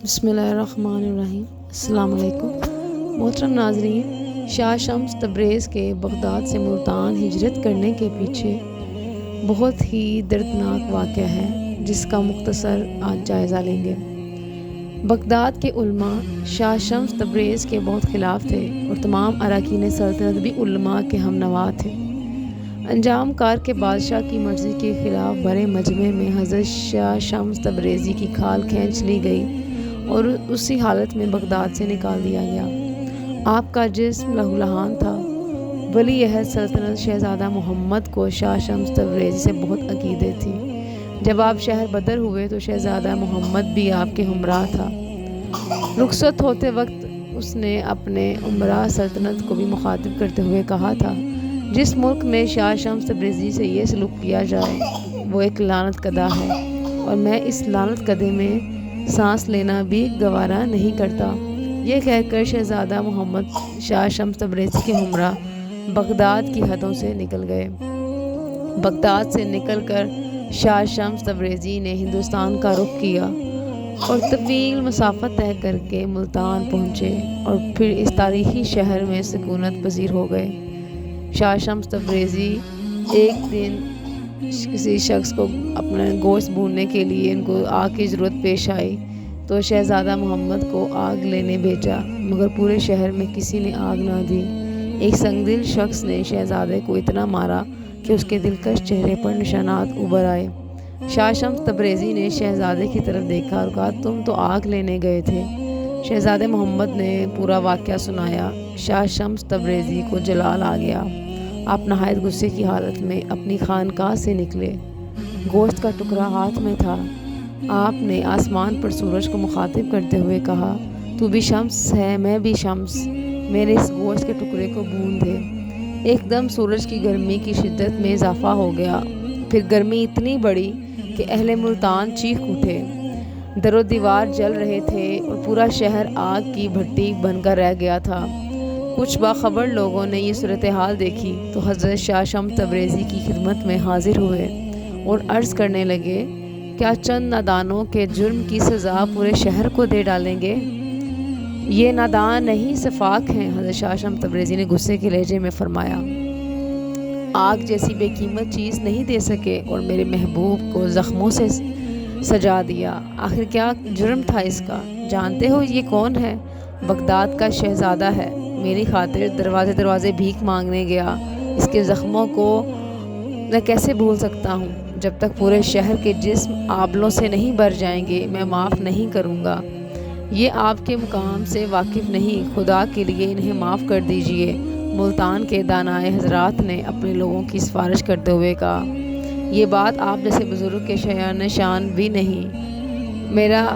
بسم اللہ الرحمن الرحیم۔ السلام علیکم محترم ناظرین، شاہ شمس تبریز کے بغداد سے ملتان ہجرت کرنے کے پیچھے بہت ہی دردناک واقعہ ہے جس کا مختصر آج جائزہ لیں گے۔ بغداد کے علماء شاہ شمس تبریز کے بہت خلاف تھے اور تمام اراکین سلطنت بھی علماء کے ہم نوا تھے۔ انجام کار کے بادشاہ کی مرضی کے خلاف بھرے مجمع میں حضرت شاہ شمس تبریزی کی کھال کھینچ لی گئی اور اسی حالت میں بغداد سے نکال دیا گیا۔ آپ کا جسم لہولہان تھا۔ ولی عہد سلطنت شہزادہ محمد کو شاہ شمس تبریزی سے بہت عقیدت تھی۔ جب آپ شہر بدر ہوئے تو شہزادہ محمد بھی آپ کے ہمراہ تھا۔ رخصت ہوتے وقت اس نے اپنے امراء سلطنت کو بھی مخاطب کرتے ہوئے کہا تھا، جس ملک میں شاہ شمس تبریزی سے یہ سلوک کیا جائے وہ ایک لعنت کدہ ہے اور میں اس لعنت کدے میں سانس لینا بھی گوارا نہیں کرتا۔ یہ کہہ کر شہزادہ محمد شاہ شمس تبریزی کے ہمراہ بغداد کی حدوں سے نکل گئے۔ بغداد سے نکل کر شاہ شمس تبریزی نے ہندوستان کا رخ کیا اور طویل مسافت طے کر کے ملتان پہنچے اور پھر اس تاریخی شہر میں سکونت پذیر ہو گئے۔ شاہ شمس تبریزی ایک دن کسی شخص کو اپنا گوشت بھوننے کے لیے ان کو آگ کی ضرورت پیش آئی تو شہزادہ محمد کو آگ لینے بھیجا، مگر پورے شہر میں کسی نے آگ نہ دی۔ ایک سنگدل شخص نے شہزادے کو اتنا مارا کہ اس کے دلکش چہرے پر نشانات ابھر آئے۔ شاہ شمس تبریزی نے شہزادے کی طرف دیکھا اور کہا، تم تو آگ لینے گئے تھے۔ شہزادے محمد نے پورا واقعہ سنایا۔ شاہ شمس تبریزی کو جلال آ گیا۔ آپ نہایت غصے کی حالت میں اپنی خانقاہ سے نکلے۔ گوشت کا ٹکڑا ہاتھ میں تھا۔ آپ نے آسمان پر سورج کو مخاطب کرتے ہوئے کہا، تو بھی شمس ہے، میں بھی شمس، میرے اس گوشت کے ٹکڑے کو بھون دے۔ ایک دم سورج کی گرمی کی شدت میں اضافہ ہو گیا۔ پھر گرمی اتنی بڑھی کہ اہل ملتان چیخ اٹھے۔ در و دیوار جل رہے تھے اور پورا شہر آگ کی بھٹی بن کر رہ گیا تھا۔ کچھ باخبر لوگوں نے یہ صورتحال دیکھی تو حضرت شاہ شمس تبریزی کی خدمت میں حاضر ہوئے اور عرض کرنے لگے، کیا چند نادانوں کے جرم کی سزا پورے شہر کو دے ڈالیں گے؟ یہ نادان نہیں، سفاک ہیں۔ حضرت شاہ شمس تبریزی نے غصے کے لہجے میں فرمایا، آگ جیسی بے قیمت چیز نہیں دے سکے اور میرے محبوب کو زخموں سے سجا دیا۔ آخر کیا جرم تھا اس کا؟ جانتے ہو یہ کون ہے؟ بغداد کا شہزادہ ہے۔ میری خاطر دروازے دروازے بھیک مانگنے گیا۔ اس کے زخموں کو میں کیسے بھول سکتا ہوں؟ جب تک پورے شہر کے جسم آبلوں سے نہیں بھر جائیں گے میں معاف نہیں کروں گا۔ یہ آپ کے مقام سے واقف نہیں، خدا کے لیے انہیں معاف کر دیجئے۔ ملتان کے دانائے حضرات نے اپنے لوگوں کی سفارش کرتے ہوئے کہا، یہ بات آپ جیسے بزرگ کے شان بھی نہیں۔ میرا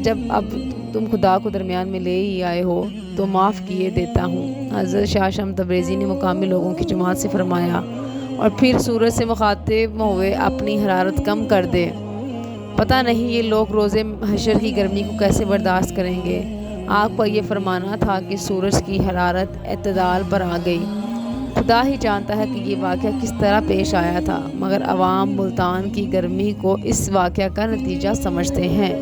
جب اب تم خدا کو درمیان میں لے ہی آئے ہو تو معاف کیے دیتا ہوں۔ حضرت شاہ شمس تبریزی نے مقامی لوگوں کی جماعت سے فرمایا اور پھر سورج سے مخاطب ہوئے، اپنی حرارت کم کر دے۔ پتہ نہیں یہ لوگ روز حشر کی گرمی کو کیسے برداشت کریں گے۔ آپ کا یہ فرمانا تھا کہ سورج کی حرارت اعتدال پر آ گئی۔ خدا ہی جانتا ہے کہ یہ واقعہ کس طرح پیش آیا تھا، مگر عوام ملتان کی گرمی کو اس واقعہ کا نتیجہ سمجھتے ہیں۔